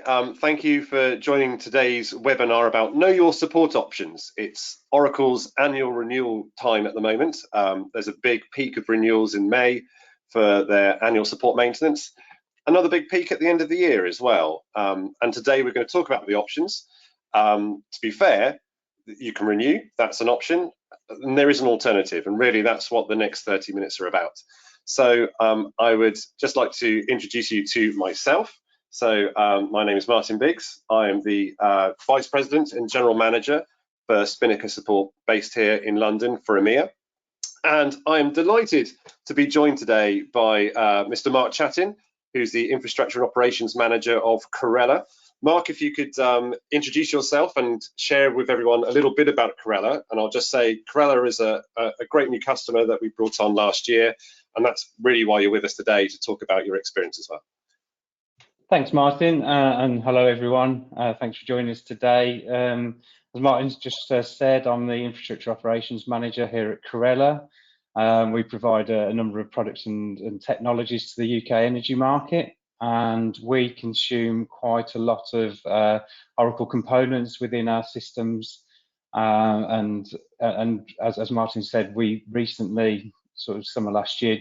Thank you for joining today's webinar about Know Your Support Options. It's Oracle's annual renewal time at the moment. There's a big peak of renewals in May for their annual support maintenance. Another big peak at the end of the year as well. And today we're going to talk about the options. To be fair, you can renew, that's an option, and there is an alternative, and really that's what the next 30 minutes are about. So I would just like to introduce you to myself. So my name is Martin Biggs. I am the Vice President and General Manager for Spinnaker Support based here in London for EMEA. And I am delighted to be joined today by Mr. Mark Chattin, who's the Infrastructure and Operations Manager of Correla. Mark, if you could introduce yourself and share with everyone a little bit about Correla. And I'll just say Correla is a great new customer that we brought on last year. And that's really why you're with us today, to talk about your experience as well. Thanks, Martin, and hello, everyone. Thanks for joining us today. As Martin's just said, I'm the Infrastructure Operations Manager here at Correla. We provide a number of products and technologies to the UK energy market, and we consume quite a lot of Oracle components within our systems. And as Martin said, we recently, sort of summer last year,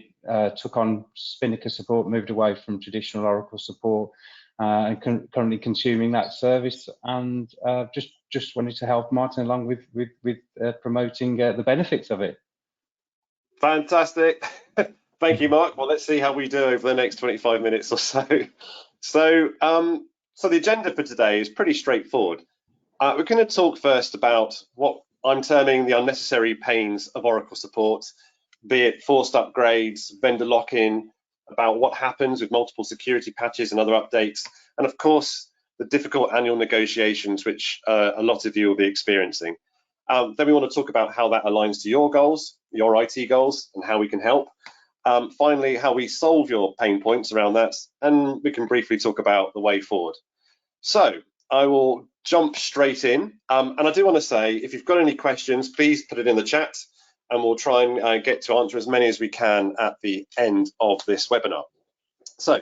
took on Spinnaker Support, moved away from traditional Oracle support, and currently consuming that service, and just wanted to help Martin along with promoting the benefits of it. Fantastic. Thank you, Mark. Well, let's see how we do over the next 25 minutes or so. So the agenda for today is pretty straightforward. We're going to talk first about what I'm terming the unnecessary pains of Oracle support, be it forced upgrades, vendor lock-in, about what happens with multiple security patches and other updates, and of course, the difficult annual negotiations, which a lot of you will be experiencing. Then we want to talk about how that aligns to your goals, your IT goals, and how we can help. Finally, how we solve your pain points around that, and we can briefly talk about the way forward. So I will jump straight in, and I do want to say, if you've got any questions, please put it in the chat, and we'll try and get to answer as many as we can at the end of this webinar. So,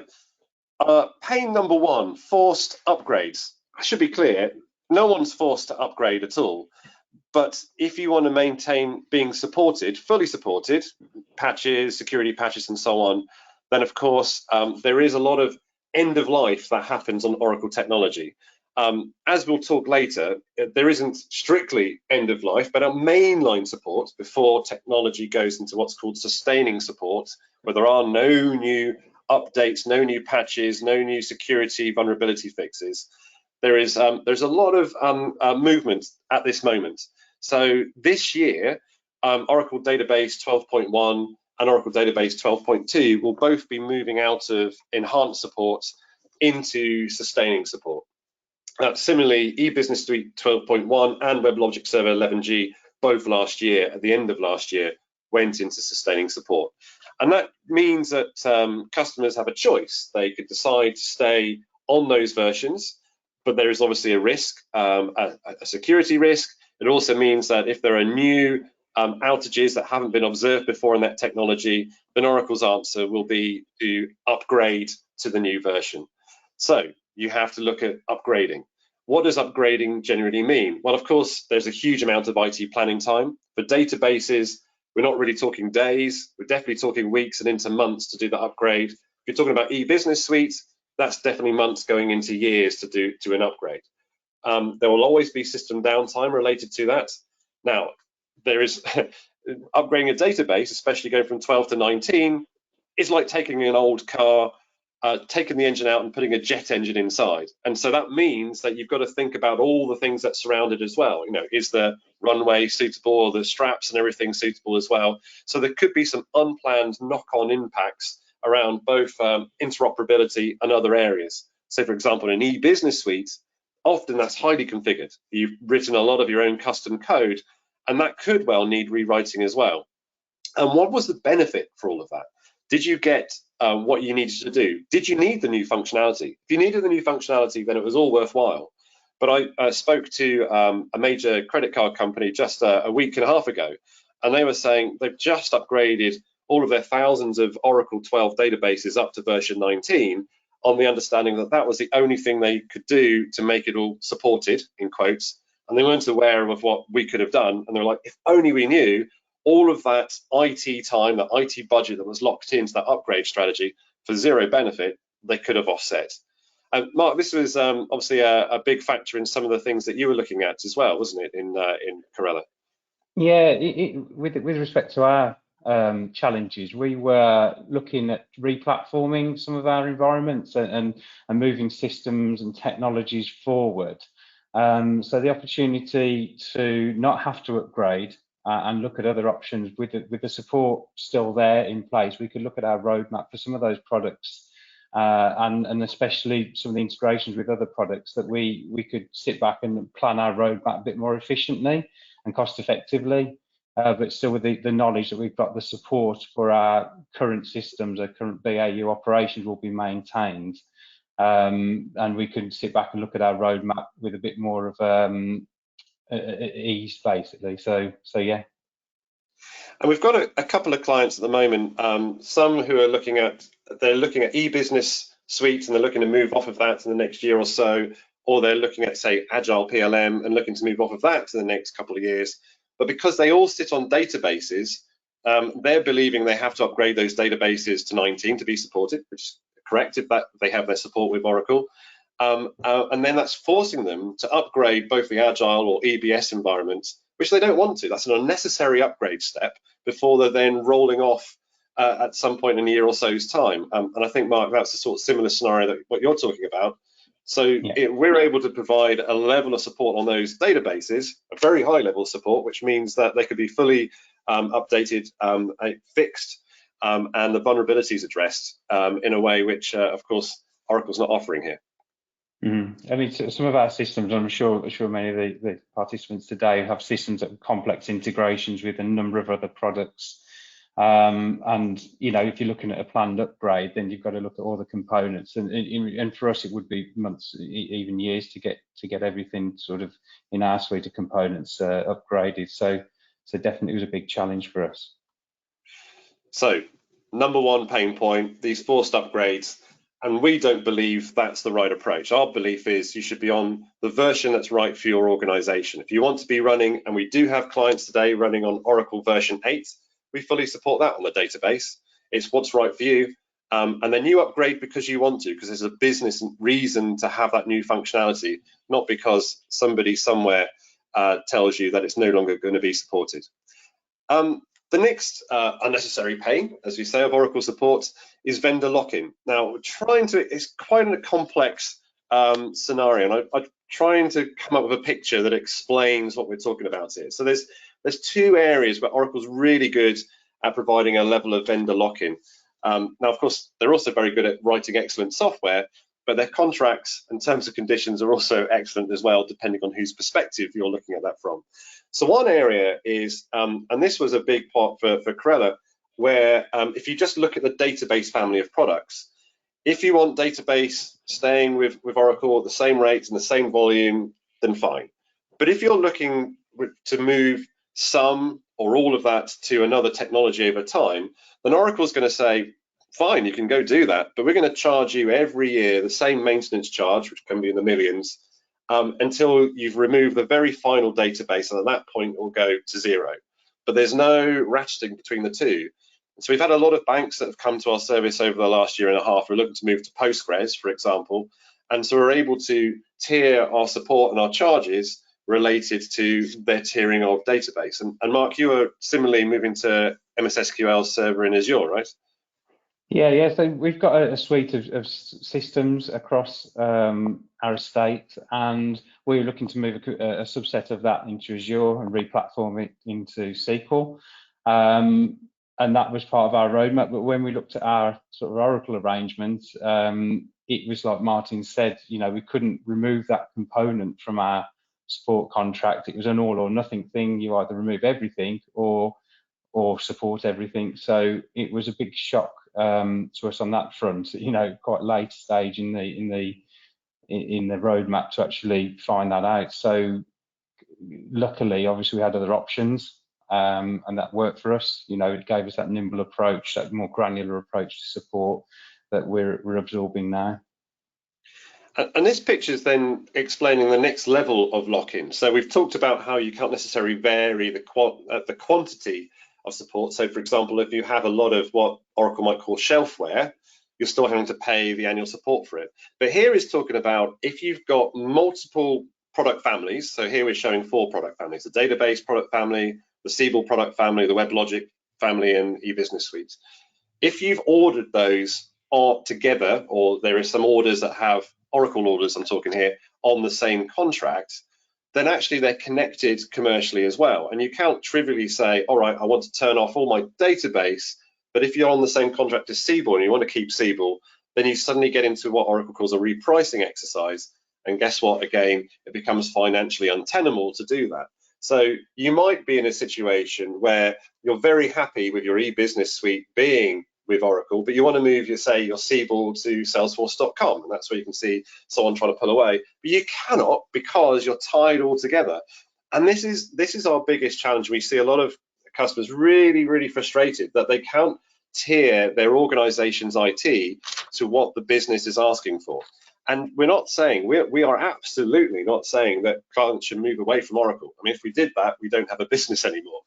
pain number one, forced upgrades. I should be clear, no one's forced to upgrade at all. But if you want to maintain being supported, fully supported, patches, security patches, and so on, then of course, there is a lot of end of life that happens on Oracle technology. As we'll talk later, there isn't strictly end of life, but our mainline support before technology goes into what's called sustaining support, where there are no new updates, no new patches, no new security vulnerability fixes. There's a lot of movement at this moment. So this year, Oracle Database 12.1 and Oracle Database 12.2 will both be moving out of enhanced support into sustaining support. Similarly, eBusiness Suite 12.1 and WebLogic Server 11G, both last year, at the end of last year, went into sustaining support. And that means that customers have a choice. They could decide to stay on those versions, but there is obviously a risk, a security risk. It also means that if there are new outages that haven't been observed before in that technology, then Oracle's answer will be to upgrade to the new version. So you have to look at upgrading. What does upgrading generally mean? Well, of course, there's a huge amount of IT planning time. For databases, we're not really talking days. We're definitely talking weeks and into months to do the upgrade. If you're talking about eBusiness Suite, that's definitely months going into years to do an upgrade. There will always be system downtime related to that. Now, there is upgrading a database, especially going from 12 to 19, is like taking an old car, taking the engine out and putting a jet engine inside. And so that means that you've got to think about all the things that surround it as well. You know, is the runway suitable, or the straps and everything suitable as well? So there could be some unplanned knock-on impacts around both interoperability and other areas. So for example, in eBusiness Suite, often that's highly configured. You've written a lot of your own custom code, and that could well need rewriting as well. And what was the benefit for all of that? Did you get what you needed to do? Did you need the new functionality? If you needed the new functionality, then it was all worthwhile. But I spoke to a major credit card company just a week and a half ago, and they were saying they've just upgraded all of their thousands of Oracle 12 databases up to version 19, on the understanding that that was the only thing they could do to make it all supported, in quotes, and they weren't aware of what we could have done. And they were like, if only we knew all of that IT time, that IT budget that was locked into that upgrade strategy for zero benefit, they could have offset. And Mark, this was obviously a big factor in some of the things that you were looking at as well, wasn't it, in Correla? Yeah, with respect to our challenges, we were looking at replatforming some of our environments and moving systems and technologies forward. So the opportunity to not have to upgrade and look at other options with the support still there in place, we could look at our roadmap for some of those products. And especially some of the integrations with other products, that we could sit back and plan our roadmap a bit more efficiently and cost effectively, but still with the knowledge that we've got the support for our current systems, our current BAU operations will be maintained. And we can sit back and look at our roadmap with a bit more of ease, basically. So yeah. And we've got a couple of clients at the moment, some who are looking at e-business suites and they're looking to move off of that in the next year or so, or they're looking at, say, Agile PLM and looking to move off of that in the next couple of years. But because they all sit on databases, they're believing they have to upgrade those databases to 19 to be supported, which is correct if that they have their support with Oracle. And then that's forcing them to upgrade both the Agile or EBS environments, which they don't want to. That's an unnecessary upgrade step before they're then rolling off at some point in a year or so's time. And I think, Mark, that's a sort of similar scenario that what you're talking about. So yeah, we're able to provide a level of support on those databases, a very high level of support, which means that they could be fully updated, fixed, and the vulnerabilities addressed in a way which, of course, Oracle's not offering here. I mean, some of our systems, I'm sure many of the participants today have systems that have complex integrations with a number of other products. And you know, if you're looking at a planned upgrade, then you've got to look at all the components. And for us, it would be months, even years, to get everything sort of in our suite of components upgraded. So definitely was a big challenge for us. So, number one pain point: these forced upgrades. And we don't believe that's the right approach. Our belief is you should be on the version that's right for your organization. If you want to be running, and we do have clients today running on Oracle version 8, we fully support that on the database. It's what's right for you. And then you upgrade because you want to, because there's a business reason to have that new functionality, not because somebody somewhere tells you that it's no longer going to be supported. The next unnecessary pain, as we say, of Oracle support is vendor lock-in. Now, it's quite a complex scenario, and I'm trying to come up with a picture that explains what we're talking about here. So there's two areas where Oracle's really good at providing a level of vendor lock-in. Now, of course, they're also very good at writing excellent software, but their contracts and terms and conditions are also excellent as well, depending on whose perspective you're looking at that from. So one area is, and this was a big part for Correla, where if you just look at the database family of products, if you want database staying with Oracle at the same rates and the same volume, then fine. But if you're looking to move some or all of that to another technology over time, then Oracle's going to say, fine, you can go do that, but we're going to charge you every year the same maintenance charge, which can be in the millions, until you've removed the very final database, and at that point it will go to zero. But there's no ratcheting between the two. So we've had a lot of banks that have come to our service over the last year and a half who are looking to move to Postgres, for example, and so we're able to tier our support and our charges related to their tiering of database. And Mark, you are similarly moving to MS SQL Server in Azure, right? Yeah. So we've got a suite of systems across our estate, and we're looking to move a subset of that into Azure and re-platform it into SQL. And that was part of our roadmap. But when we looked at our sort of Oracle arrangement, it was like Martin said, you know, we couldn't remove that component from our support contract. It was an all or nothing thing. You either remove everything or support everything. So it was a big shock to us on that front, you know, quite late stage in the roadmap to actually find that out. So luckily, obviously, we had other options, and that worked for us. You know, it gave us that nimble approach, that more granular approach to support that we're absorbing now. And this picture is then explaining the next level of lock-in. So we've talked about how you can't necessarily vary the quantity of support. So for example, if you have a lot of what Oracle might call shelfware, you're still having to pay the annual support for it. But here is talking about if you've got multiple product families. So here we're showing 4 product families: the database product family, the Siebel product family, the WebLogic family, and eBusiness Suites. If you've ordered those all together, or there are some orders that have Oracle orders, I'm talking here, on the same contract, then actually they're connected commercially as well. And you can't trivially say, all right, I want to turn off all my database, but if you're on the same contract as Siebel and you want to keep Siebel, then you suddenly get into what Oracle calls a repricing exercise. And guess what? Again, it becomes financially untenable to do that. So you might be in a situation where you're very happy with your e-business suite being with Oracle, but you want to move your Siebel to Salesforce.com, and that's where you can see someone trying to pull away. But you cannot, because you're tied all together. And this is our biggest challenge. We see a lot of customers really frustrated that they can't tier their organization's IT to what the business is asking for. And we're not saying, we are absolutely not saying that clients should move away from Oracle. I mean, if we did that, we don't have a business anymore.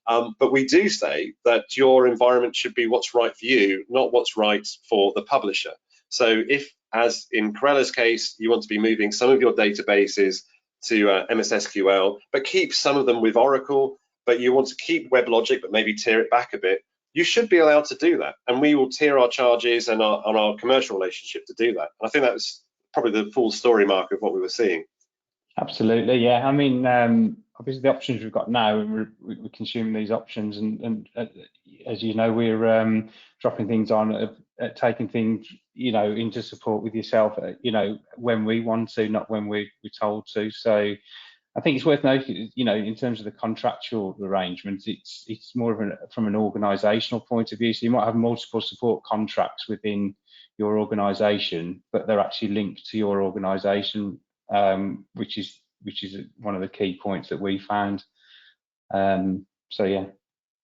But we do say that your environment should be what's right for you, not what's right for the publisher. So if, as in Correla's case, you want to be moving some of your databases to MS SQL, but keep some of them with Oracle, but you want to keep WebLogic, but maybe tier it back a bit, you should be allowed to do that. And we will tier our charges and our commercial relationship to do that. And I think that was probably the full story, Mark, of what we were seeing. Absolutely, yeah. I mean, obviously the options we've got now, we consume these options, and as you know, we're dropping things on, taking things, into support with yourself, when we want to, not when we're told to. So I think it's worth noting, in terms of the contractual arrangements, it's more of from an organisational point of view. So you might have multiple support contracts within your organisation, but they're actually linked to your organisation, which is one of the key points that we found. So yeah.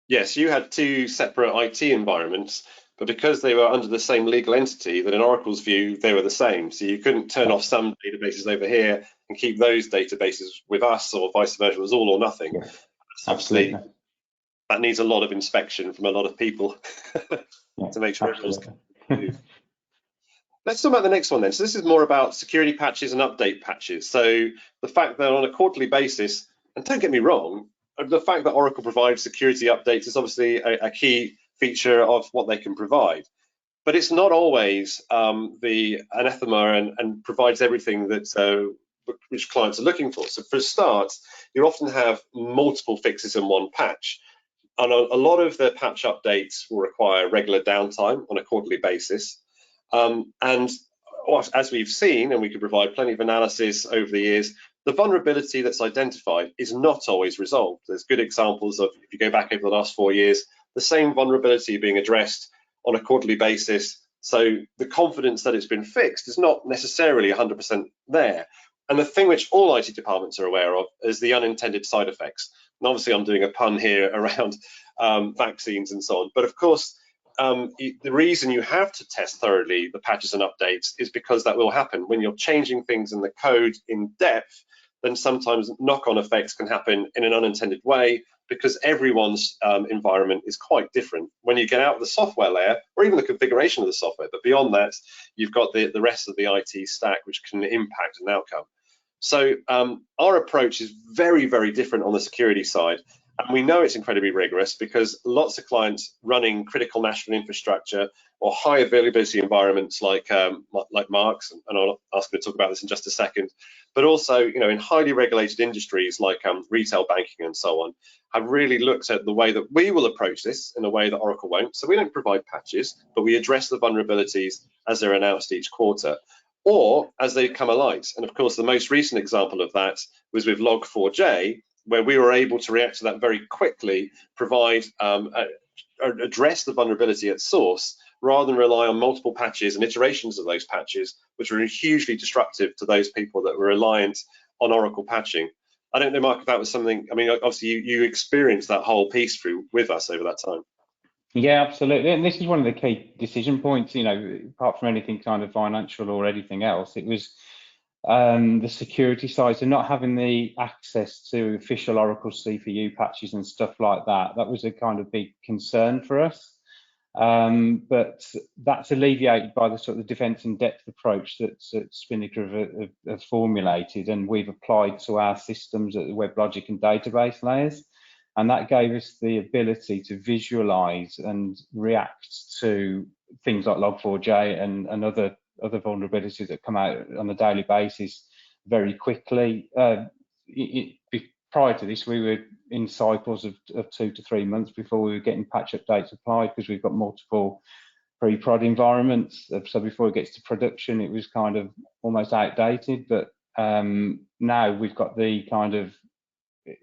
Yes, you had 2 separate IT environments, but because they were under the same legal entity, that in Oracle's view, they were the same. So you couldn't turn off some databases over here and keep those databases with us, or vice versa. It was all or nothing. Yeah, absolutely. That needs a lot of inspection from a lot of people to make sure everyone's moved. Let's talk about the next one then. So this is more about security patches and update patches. So the fact that on a quarterly basis, and don't get me wrong, the fact that Oracle provides security updates is obviously a key feature of what they can provide. But it's not always the anathema and provides everything that which clients are looking for. So for a start, you often have multiple fixes in one patch. And a lot of the patch updates will require regular downtime on a quarterly basis. And as we've seen, and we could provide plenty of analysis over the years, the vulnerability that's identified is not always resolved. There's good examples of, if you go back over the last 4 years, the same vulnerability being addressed on a quarterly basis. So the confidence that it's been fixed is not necessarily 100% there. And the thing which all IT departments are aware of is the unintended side effects. And obviously I'm doing a pun here around vaccines and so on. But of course, the reason you have to test thoroughly the patches and updates is because that will happen. When you're changing things in the code in depth, then sometimes knock-on effects can happen in an unintended way, because everyone's environment is quite different. When you get out of the software layer, or even the configuration of the software, but beyond that, you've got the rest of the IT stack, which can impact an outcome. So our approach is very different on the security side. And we know it's incredibly rigorous because lots of clients running critical national infrastructure or high availability environments like Mark's, and I'll ask him to talk about this in just a second, but also in highly regulated industries like retail banking and so on, have really looked at the way that we will approach this in a way that Oracle won't. So we don't provide patches, but we address the vulnerabilities as they're announced each quarter, or as they come alight. And of course, the most recent example of that was with Log4j, where we were able to react to that very quickly, provide, address the vulnerability at source, rather than rely on multiple patches and iterations of those patches, which were hugely disruptive to those people that were reliant on Oracle patching. I don't know, Mark, if that was something, I mean, obviously you experienced that whole piece through with us over that time. Yeah, absolutely. And this is one of the key decision points, you know, apart from anything kind of financial or anything else, it was the security side. So not having the access to official Oracle CPU patches and stuff like that, that was a kind of big concern for us. But that's alleviated by the sort of defence in depth approach that Spinnaker have formulated, and we've applied to our systems at the WebLogic and database layers. And that gave us the ability to visualize and react to things like Log4j and other vulnerabilities that come out on a daily basis very quickly. Prior to this, we were in cycles of 2 to 3 months before we were getting patch updates applied, because we've got multiple pre-prod environments. So before it gets to production, it was kind of almost outdated. But now we've got the kind of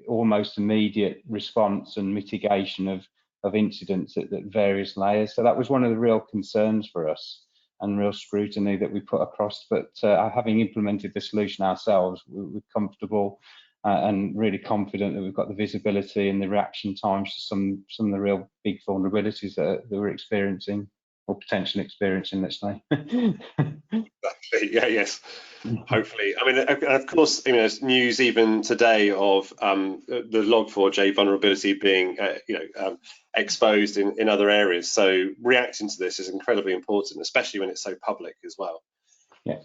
almost immediate response and mitigation of incidents at various layers. So that was one of the real concerns for us and real scrutiny that we put across. But having implemented the solution ourselves, we're comfortable and really confident that we've got the visibility and the reaction times to some of the real big vulnerabilities that we're experiencing, or potentially experiencing, let's say. Exactly. Yeah, yes. Hopefully. I mean, of course, you know, there's news even today of the Log4j vulnerability being, exposed in other areas. So reacting to this is incredibly important, especially when it's so public as well. Yeah.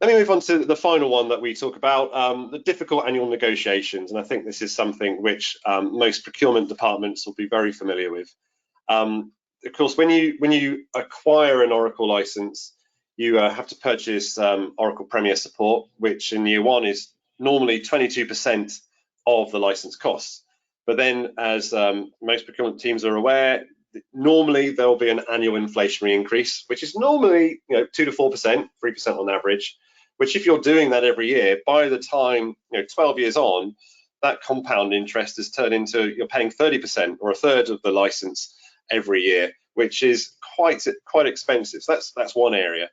Let me move on to the final one that we talk about, the difficult annual negotiations. And I think this is something which most procurement departments will be very familiar with. Of course, when you acquire an Oracle license, you have to purchase Oracle Premier Support, which in year one is normally 22% of the license costs. But then, as most procurement teams are aware, normally there will be an annual inflationary increase, which is normally 2 to 4%, 3% on average. Which, if you're doing that every year, by the time 12 years on, that compound interest has turned into you're paying 30% or a third of the license every year, which is quite expensive. So that's one area.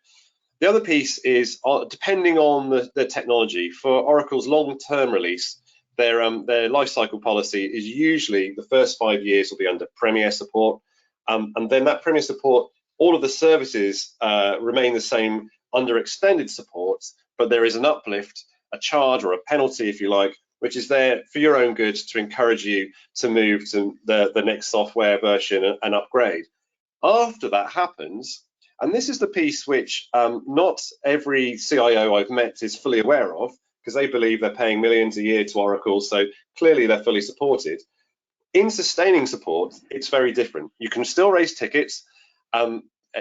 The other piece is depending on the technology. For Oracle's long-term release, their lifecycle policy is usually the first 5 years will be under Premier Support, and then that Premier Support, all of the services remain the same under extended support, but there is an uplift, a charge or a penalty, if you like, which is there for your own good to encourage you to move to the next software version and upgrade. After that happens, and this is the piece which not every CIO I've met is fully aware of, because they believe they're paying millions a year to Oracle, so clearly they're fully supported. In sustaining support, it's very different. You can still raise tickets.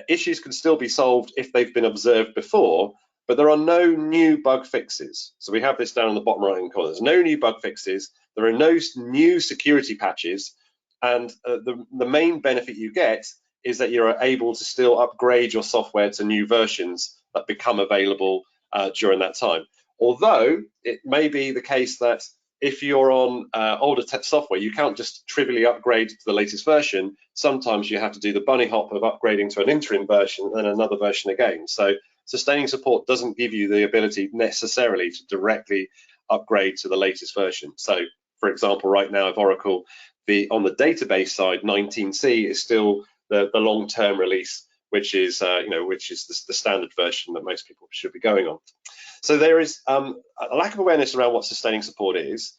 Issues can still be solved if they've been observed before, but there are no new bug fixes. So we have this down in the bottom right-hand corner. There's no new bug fixes. There are no new security patches. And the main benefit you get is that you're able to still upgrade your software to new versions that become available during that time. Although it may be the case that if you're on older tech software, you can't just trivially upgrade to the latest version. Sometimes you have to do the bunny hop of upgrading to an interim version and another version again. So sustaining support doesn't give you the ability necessarily to directly upgrade to the latest version. So, for example, right now, if Oracle, on the database side, 19C is still the long-term release, which is the standard version that most people should be going on. So there is a lack of awareness around what sustaining support is.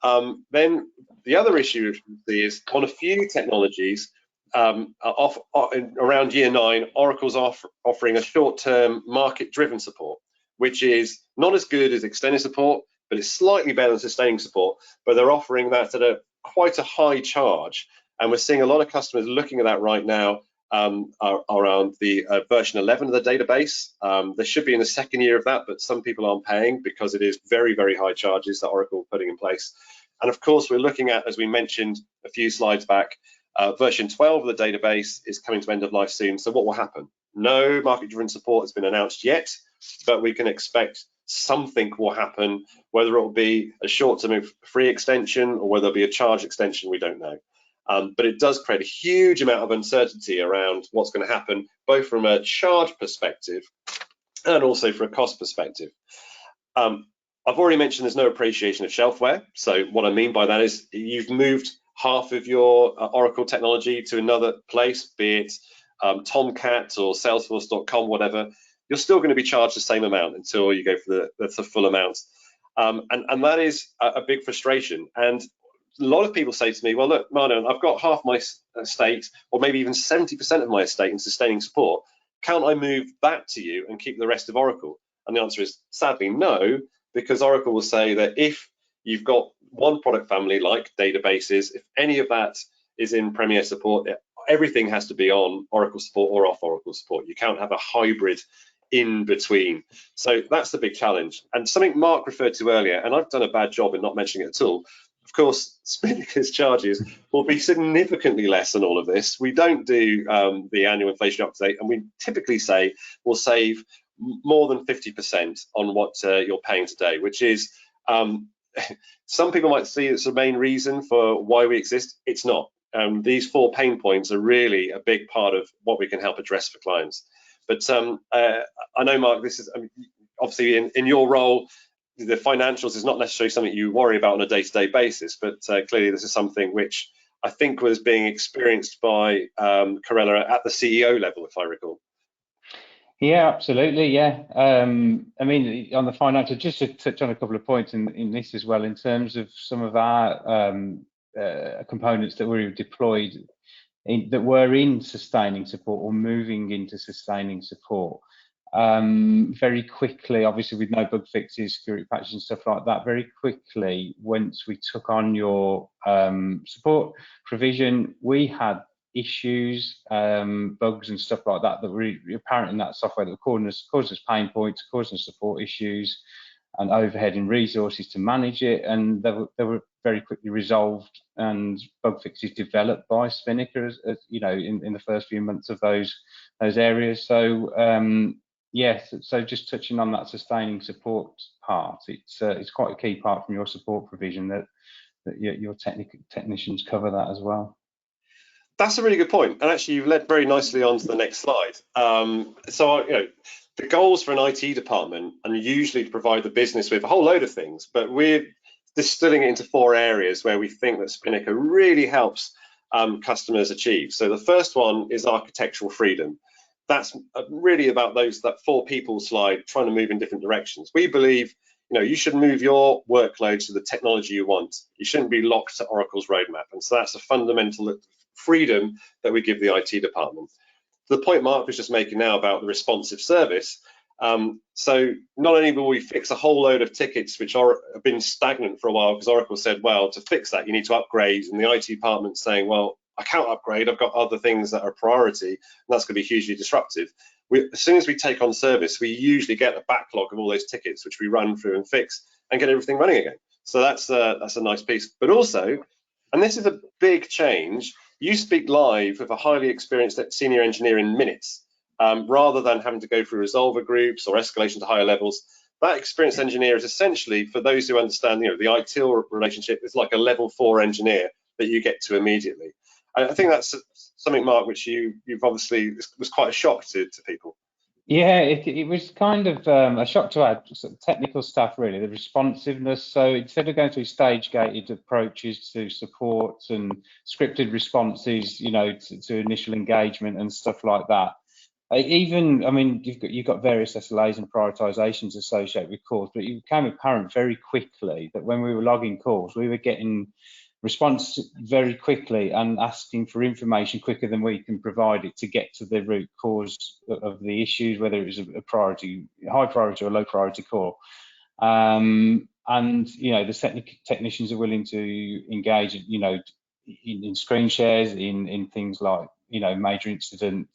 Then the other issue is on a few technologies, around year 9, Oracle's offering a short-term market-driven support, which is not as good as extended support, but it's slightly better than sustaining support. But they're offering that at quite a high charge, and we're seeing a lot of customers looking at that right now. Around the version 11 of the database. They should be in the second year of that, but some people aren't paying because it is very, very high charges that Oracle are putting in place. And of course, we're looking at, as we mentioned a few slides back, version 12 of the database is coming to end of life soon. So what will happen? No market-driven support has been announced yet, but we can expect something will happen, whether it will be a short-term free extension or whether it'll be a charge extension, we don't know. But it does create a huge amount of uncertainty around what's going to happen, both from a charge perspective and also for a cost perspective. I've already mentioned there's no appreciation of shelfware. So what I mean by that is you've moved half of your Oracle technology to another place, be it Tomcat or Salesforce.com, whatever, you're still going to be charged the same amount until you go for the full amount. And that is a big frustration. And a lot of people say to me, well, look, Marno, I've got half my estate, or maybe even 70% of my estate in sustaining support. Can't I move that to you and keep the rest of Oracle? And the answer is sadly no, because Oracle will say that if you've got one product family like databases, if any of that is in Premier Support, everything has to be on Oracle Support or off Oracle Support. You can't have a hybrid in between. So that's the big challenge. And something Mark referred to earlier, and I've done a bad job in not mentioning it at all. Of course, Spinnaker's charges will be significantly less than all of this. We don't do the annual inflation update, and we typically say we'll save more than 50% on what you're paying today, which is some people might see it's the main reason for why we exist. It's not. These 4 pain points are really a big part of what we can help address for clients. But I know, Mark, this is obviously in your role, the financials is not necessarily something you worry about on a day-to-day basis, but clearly this is something which I think was being experienced by Correla at the CEO level, if I recall. Yeah, absolutely. Yeah. I mean, on the financial, just to touch on a couple of points in this as well, in terms of some of our components that were deployed that were in sustaining support or moving into sustaining support. Very quickly, obviously with no bug fixes, security patches and stuff like that, very quickly, once we took on your support provision, we had issues, bugs and stuff like that that were apparent in that software that were causing us pain points, causing us support issues and overhead in resources to manage it, and they were very quickly resolved, and bug fixes developed by Spinnaker, as you know, in the first few months of those areas. So yes, so just touching on that sustaining support part, it's quite a key part from your support provision that your technicians cover that as well. That's a really good point, and actually you've led very nicely on to the next slide. So you know, the goals for an IT department are usually to provide the business with a whole load of things, but we're distilling it into 4 areas where we think that Spinnaker really helps customers achieve. So the first one is architectural freedom. That's really about that 4 people slide, trying to move in different directions. We believe, you know, you should move your workload to the technology you want. You shouldn't be locked to Oracle's roadmap, and so that's a fundamental freedom that we give the IT department. The point Mark was just making now about the responsive service. So not only will we fix a whole load of tickets which have been stagnant for a while, because Oracle said, well, to fix that you need to upgrade, and the IT department's saying, well, I can't upgrade, I've got other things that are priority, and that's going to be hugely disruptive. As soon as we take on service, we usually get a backlog of all those tickets which we run through and fix and get everything running again. So that's a nice piece. But also, and this is a big change, you speak live with a highly experienced senior engineer in minutes, rather than having to go through resolver groups or escalation to higher levels. That experienced engineer is essentially, for those who understand, you know, the ITIL relationship, is like a level 4 engineer that you get to immediately. I think that's something, Mark, which you've obviously was quite a shock to people. Yeah, it was kind of a shock to our sort of technical staff, really, the responsiveness. So instead of going through stage-gated approaches to support and scripted responses, you know, to initial engagement and stuff like that, I mean, you've got various SLAs and prioritizations associated with calls, but it became apparent very quickly that when we were logging calls, we were getting response very quickly and asking for information quicker than we can provide it to get to the root cause of the issues, whether it was a priority, high priority or low priority call. And you know, the technicians are willing to engage, you know, in screen shares, in things like, you know, major incident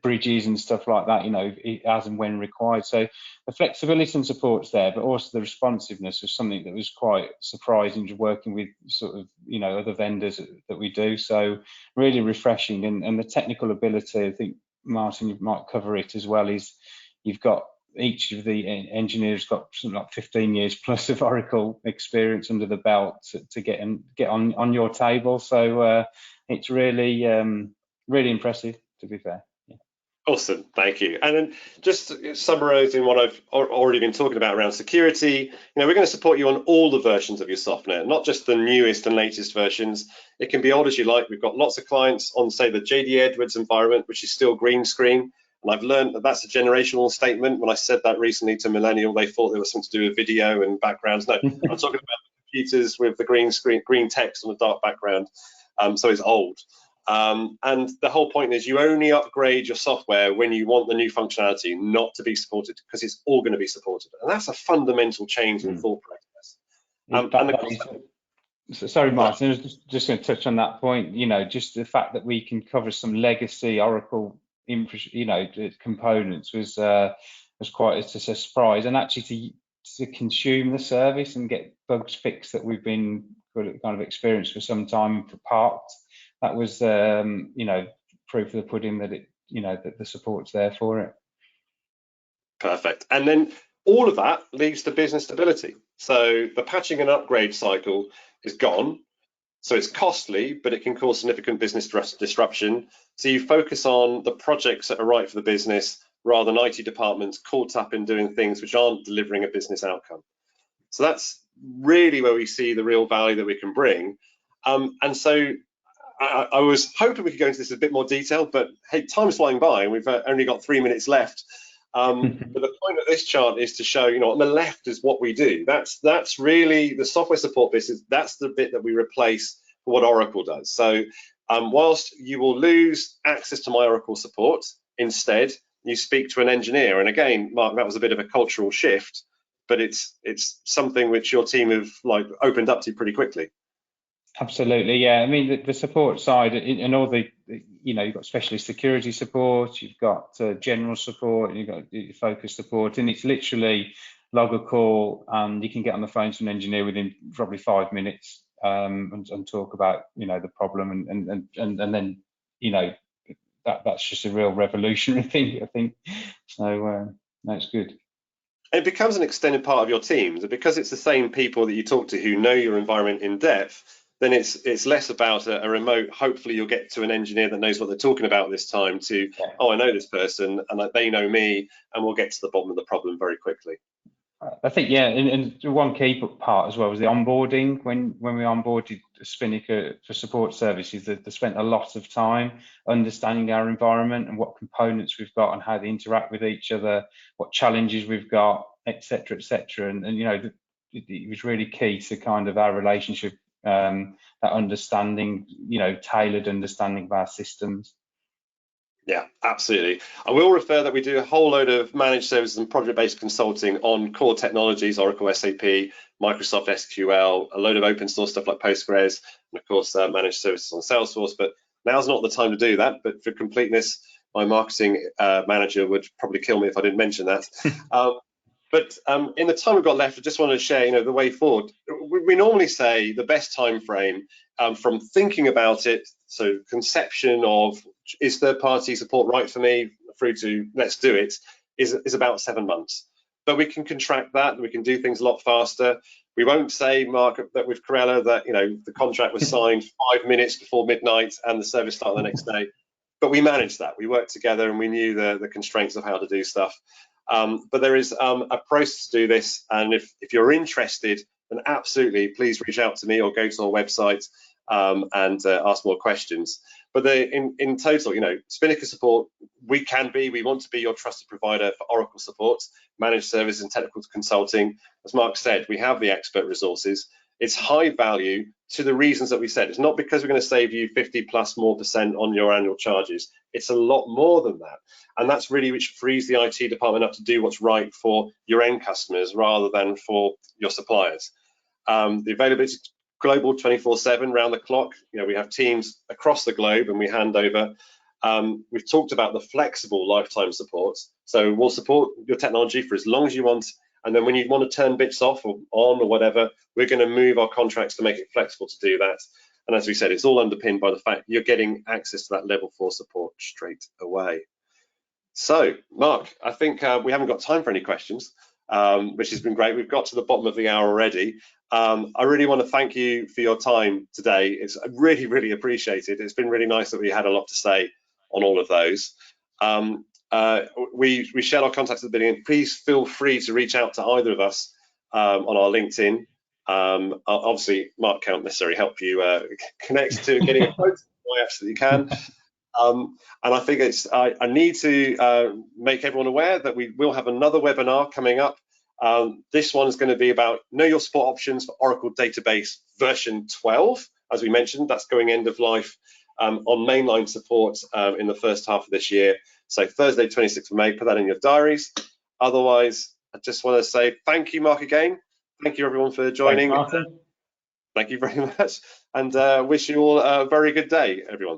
bridges and stuff like that, you know, as and when required. So the flexibility and support's there, but also the responsiveness was something that was quite surprising, working with sort of, you know, other vendors that we do. So really refreshing, and the technical ability, I think, Martin, you might cover it as well, is you've got each of the engineers got something like 15 years plus of Oracle experience under the belt to get on your table. So it's really really impressive, to be fair. Awesome, thank you. And then just summarising what I've already been talking about around security, we're going to support you on all the versions of your software, not just the newest and latest versions. It can be old as you like. We've got lots of clients on, say, the JD Edwards environment, which is still green screen. And I've learned that that's a generational statement. When I said that recently to Millennial, they thought there was something to do with video and backgrounds. No, I'm talking about computers with the green screen, green text on a dark background. So it's old. And the whole point is you only upgrade your software when you want the new functionality not to be supported, because it's all going to be supported. And that's a fundamental change in thought process. Sorry, Martin, I was just going to touch on that point. Just the fact that we can cover some legacy Oracle, components was quite a surprise, and actually to consume the service and get bugs fixed that we've been kind of experienced for some time for parts. That was, proof of the pudding that that the support's there for it. Perfect. And then all of that leads to business stability. So the patching and upgrade cycle is gone. So it's costly, but it can cause significant business disruption. So you focus on the projects that are right for the business rather than IT departments caught up in doing things which aren't delivering a business outcome. So that's really where we see the real value that we can bring. And so I was hoping we could go into this in a bit more detail, but hey, time's flying by and we've only got 3 minutes left. But the point of this chart is to show, on the left is what we do. That's really the software support business. That's the bit that we replace for what Oracle does. So whilst you will lose access to my Oracle support, instead you speak to an engineer. And again, Mark, that was a bit of a cultural shift, but it's something which your team have opened up to pretty quickly. Absolutely, yeah. I mean, the support side and all the, you've got specialist security support, you've got general support, you've got focus support, and it's literally log a call, and you can get on the phone to an engineer within probably 5 minutes and talk about, the problem, and then, that's just a real revolutionary thing, I think. So that's good. It becomes an extended part of your team, because it's the same people that you talk to who know your environment in depth. Then it's less about a remote. Hopefully you'll get to an engineer that knows what they're talking about this time to, oh, I know this person and they know me, and we'll get to the bottom of the problem very quickly. I think, yeah, and one key part as well was the onboarding. When we onboarded Spinnaker for support services, they spent a lot of time understanding our environment and what components we've got and how they interact with each other, what challenges we've got, etc., etc. And it was really key to kind of our relationship, that understanding, tailored understanding of our systems. Yeah, absolutely. I will refer that we do a whole load of managed services and project-based consulting on core technologies, Oracle, SAP, Microsoft SQL, a load of open source stuff like Postgres, and of course managed services on Salesforce. But now's not the time to do that. But for completeness, my marketing manager would probably kill me if I didn't mention that. But in the time we've got left, I just want to share, the way forward. We normally say the best time frame from thinking about it, so conception of is third-party support right for me, through to let's do it, is about 7 months. But we can contract that. We can do things a lot faster. We won't say, Mark, that with Correla that the contract was signed 5 minutes before midnight and the service started the next day. But we managed that. We worked together and we knew the constraints of how to do stuff. But there is a process to do this, and if you're interested, then absolutely please reach out to me or go to our website and ask more questions. But in total, Spinnaker Support, we want to be your trusted provider for Oracle support, managed services and technical consulting. As Mark said, we have the expert resources. It's high value to the reasons that we said. It's not because we're going to save you 50+ more % on your annual charges. It's a lot more than that. And that's really which frees the IT department up to do what's right for your end customers rather than for your suppliers. The availability is global, 24/7, round the clock. We have teams across the globe and we hand over. We've talked about the flexible lifetime support. So we'll support your technology for as long as you want. And then when you want to turn bits off or on or whatever, we're going to move our contracts to make it flexible to do that. And as we said, it's all underpinned by the fact you're getting access to that level 4 support straight away. So, Mark, I think we haven't got time for any questions, which has been great. We've got to the bottom of the hour already. I really want to thank you for your time today. It's really, really appreciated. It's been really nice that we had a lot to say on all of those. we shared our contacts at the beginning. Please feel free to reach out to either of us on our LinkedIn. Obviously, Mark can't necessarily help you connect to getting a quote. I absolutely can. And I think I need to make everyone aware that we will have another webinar coming up. This one is going to be about Know Your Support Options for Oracle Database version 12. As we mentioned, that's going end of life on mainline support in the first half of this year. So Thursday, 26th of May, put that in your diaries. Otherwise, I just want to say thank you, Mark, again. Thank you, everyone, for joining. Thanks, Martin. Thank you very much. And wish you all a very good day, everyone.